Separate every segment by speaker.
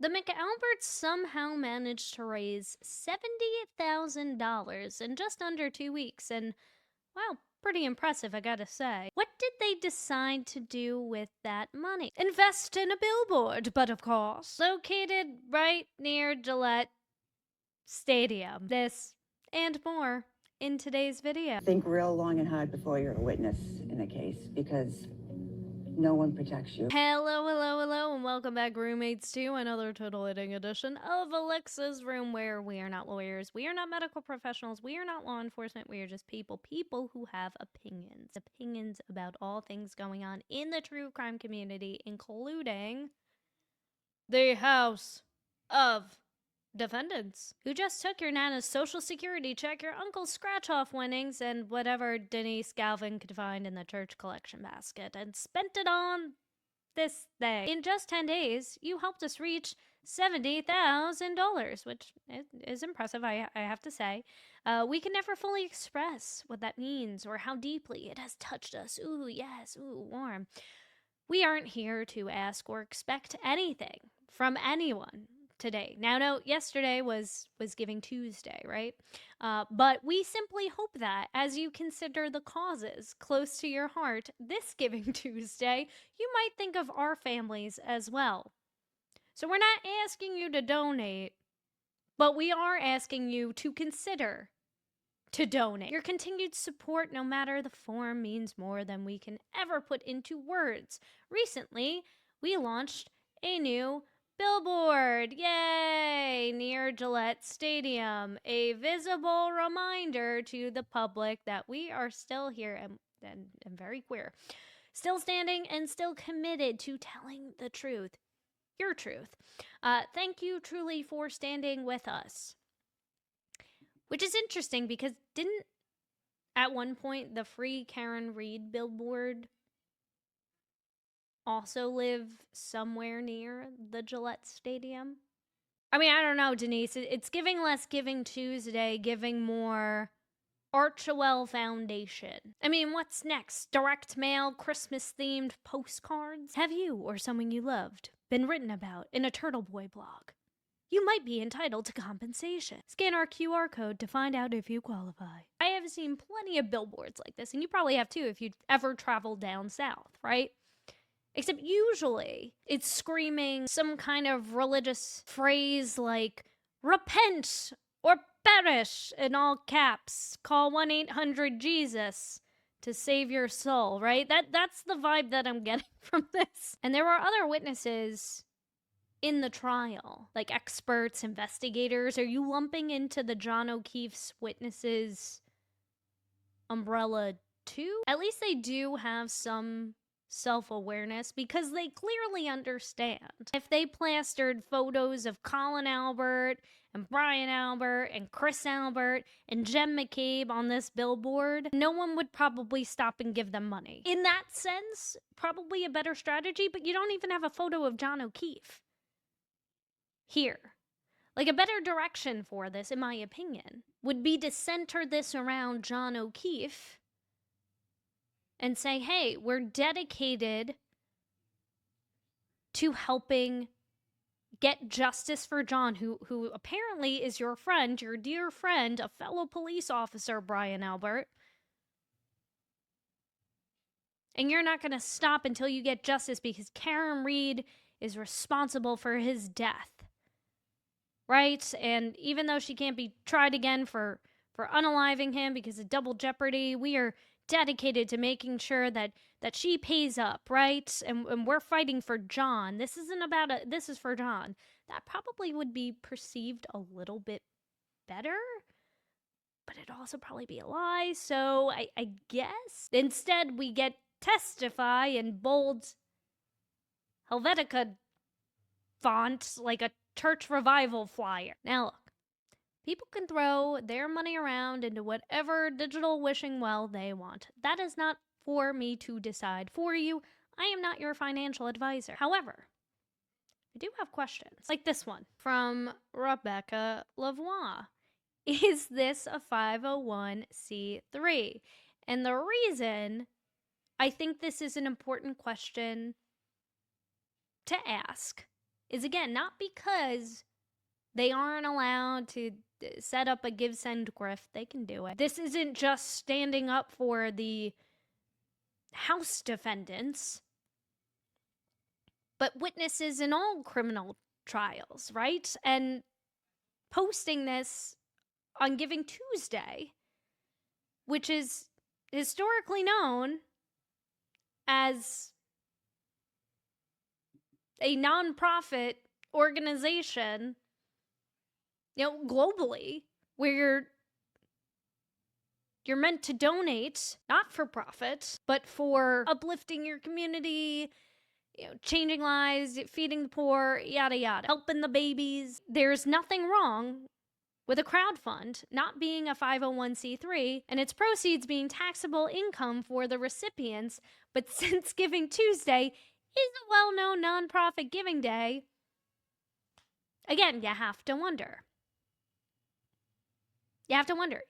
Speaker 1: The McAlberts somehow managed to raise $70,000 in just under 2 weeks, and wow, pretty impressive, I gotta say. What did they decide to do with that money? Invest in a billboard, but of course, located right near Gillette Stadium. This and more in today's video.
Speaker 2: Think real long and hard before you're a witness in a case, because no one protects you.
Speaker 1: Hello, and welcome back, roommates, to another titillating edition of Alexasrewm, where we are not lawyers, we are not medical professionals, we are not law enforcement, we are just people who have opinions about all things going on in the true crime community, including the House of Defendants, who just took your Nana's social security check, your uncle's scratch-off winnings, and whatever Denise Galvin could find in the church collection basket, and spent it on this thing. In just 10 days, you helped us reach $70,000, which is impressive, I have to say. We can never fully express what that means or how deeply it has touched us. Ooh, yes, ooh, warm. We aren't here to ask or expect anything from anyone today. Now, no, yesterday was Giving Tuesday, right? But we simply hope that as you consider the causes close to your heart this Giving Tuesday, you might think of our families as well. So we're not asking you to donate, but we are asking you to consider to donate. Your continued support, no matter the form, means more than we can ever put into words. Recently, we launched a new billboard, yay, near Gillette Stadium, a visible reminder to the public that we are still here and very queer, still standing and still committed to telling the truth, your truth. Thank you truly for standing with us. Which is interesting because didn't at one point the Free Karen Reed billboard also live somewhere near the Gillette Stadium? I mean, I don't know, Denise. It's giving less Giving Tuesday, giving more Archewell Foundation. I mean, what's next? Direct mail, Christmas-themed postcards? Have you or someone you loved been written about in a Turtle Boy blog? You might be entitled to compensation. Scan our QR code to find out if you qualify. I have seen plenty of billboards like this, and you probably have too if you've ever traveled down south, right? Except usually it's screaming some kind of religious phrase like, repent or perish, in all caps. Call 1-800-JESUS to save your soul, right? That's the vibe that I'm getting from this. And there were other witnesses in the trial, like experts, investigators. Are you lumping into the John O'Keefe's witnesses umbrella too? At least they do have some self-awareness because they clearly understand. If they plastered photos of Colin Albert and Brian Albert and Chris Albert and Jem McCabe on this billboard, no one would probably stop and give them money. In that sense, probably a better strategy, but you don't even have a photo of John O'Keefe here. Like, a better direction for this, in my opinion, would be to center this around John O'Keefe and say, hey, we're dedicated to helping get justice for John, who apparently is your friend, your dear friend, a fellow police officer, Brian Albert. And you're not going to stop until you get justice because Karen Reed is responsible for his death. Right? And even though she can't be tried again for unaliving him because of double jeopardy, we are dedicated to making sure that she pays up, right? And we're fighting for John. This isn't about this is for John. That probably would be perceived a little bit better, but it'd also probably be a lie. So I guess instead we get testify in bold Helvetica font like a church revival flyer. Now look, people can throw their money around into whatever digital wishing well they want. That is not for me to decide for you. I am not your financial advisor. However, I do have questions, like this one from Rebecca Lavoie. Is this a 501c3? And the reason I think this is an important question to ask is, again, not because they aren't allowed to set up a give-send grift. They can do it. This isn't just standing up for the House defendants, but witnesses in all criminal trials, right? And posting this on Giving Tuesday, which is historically known as a nonprofit organization, globally, where you're meant to donate, not for profit, but for uplifting your community, changing lives, feeding the poor, yada yada, helping the babies. There's nothing wrong with a crowdfund not being a 501c3 and its proceeds being taxable income for the recipients. But since Giving Tuesday is a well-known nonprofit giving day, again, you have to wonder.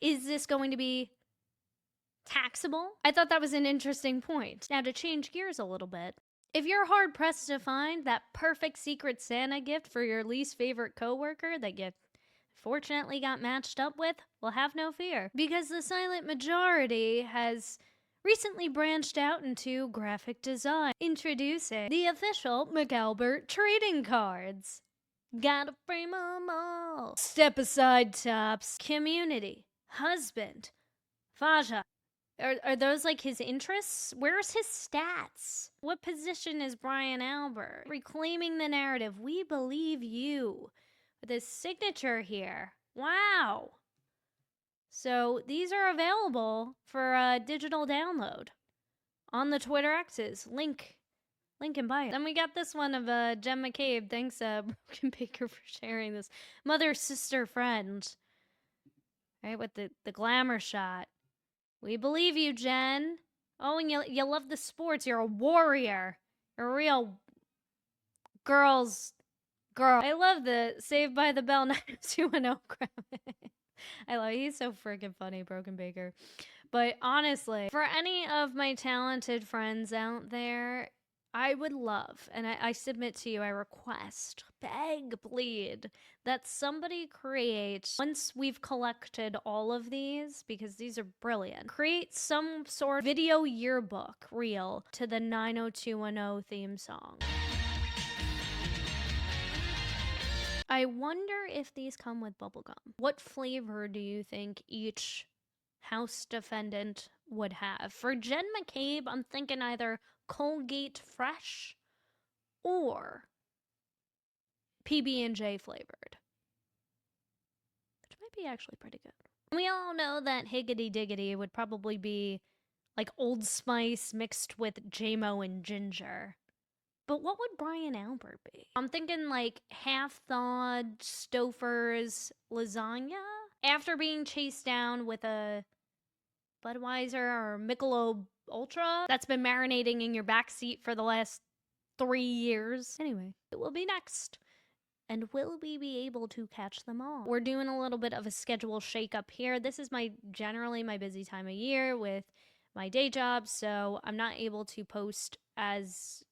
Speaker 1: Is this going to be taxable? I thought that was an interesting point. Now, to change gears a little bit, if you're hard-pressed to find that perfect Secret Santa gift for your least favorite coworker that you fortunately got matched up with, well, have no fear, because the silent majority has recently branched out into graphic design, introducing the official McAlberts trading cards. Gotta frame 'em all. Step aside tops. Community. Husband. Faja. Are those like his interests? Where's his stats? What position is Brian Albert? Reclaiming the narrative. We believe you. With his signature here. Wow. So these are available for a digital download on the Twitter X's. Link in bio. Then we got this one of Jen McCabe. Thanks, Broken Baker, for sharing this. Mother, sister, friend. Right, with the glamour shot. We believe you, Jen. Oh, and you love the sports. You're a warrior. You're a real girl. I love the Saved by the Bell 90210 crap. I love it. He's so freaking funny, Broken Baker. But honestly, for any of my talented friends out there, I would love, and I submit to you, I request, beg, plead, that somebody create, once we've collected all of these, because these are brilliant, create some sort of video yearbook reel to the 90210 theme song. I wonder if these come with bubblegum. What flavor do you think each House defendant would have? For Jen McCabe, I'm thinking either Colgate Fresh or PB&J flavored, which might be actually pretty good. We all know that Higgity Diggity would probably be like Old Spice mixed with JMO and ginger. But what would Brian Albert be? I'm thinking like half-thawed Stouffer's lasagna after being chased down with a Budweiser or Michelob Ultra that's been marinating in your backseat for the last 3 years. Anyway, it will be next. And will we be able to catch them all? We're doing a little bit of a schedule shake-up here. This is generally my busy time of year with my day job, so I'm not able to post as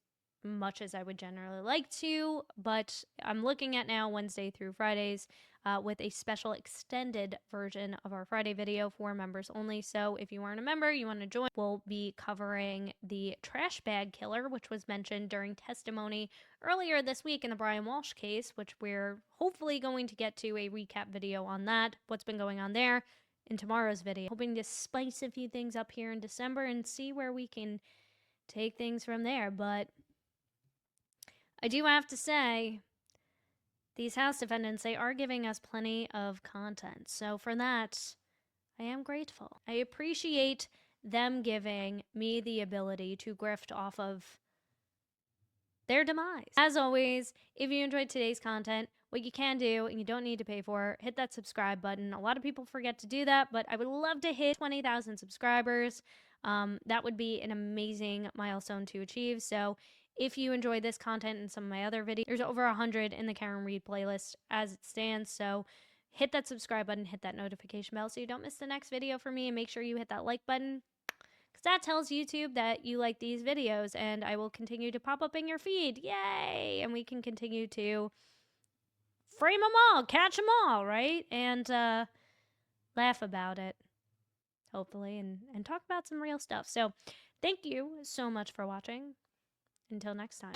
Speaker 1: much as I would generally like to, but I'm looking at now Wednesday through Fridays with a special extended version of our Friday video for members only. So if you aren't a member, you want to join, we'll be covering the trash bag killer, which was mentioned during testimony earlier this week in the Brian Walsh case, which we're hopefully going to get to a recap video on that, what's been going on there, in tomorrow's video. Hoping to spice a few things up here in December and see where we can take things from there. But I do have to say, these House defendants, they are giving us plenty of content. So for that, I am grateful. I appreciate them giving me the ability to grift off of their demise. As always, if you enjoyed today's content, what you can do, and you don't need to pay for, hit that subscribe button. A lot of people forget to do that, but I would love to hit 20,000 subscribers. That would be an amazing milestone to achieve. So if you enjoy this content and some of my other videos, there's over 100 in the Karen Reed playlist as it stands. So hit that subscribe button, hit that notification bell so you don't miss the next video from me, and make sure you hit that like button, because that tells YouTube that you like these videos, and I will continue to pop up in your feed. Yay! And we can continue to frame them all, catch them all, right? And laugh about it, hopefully, and talk about some real stuff. So thank you so much for watching. Until next time.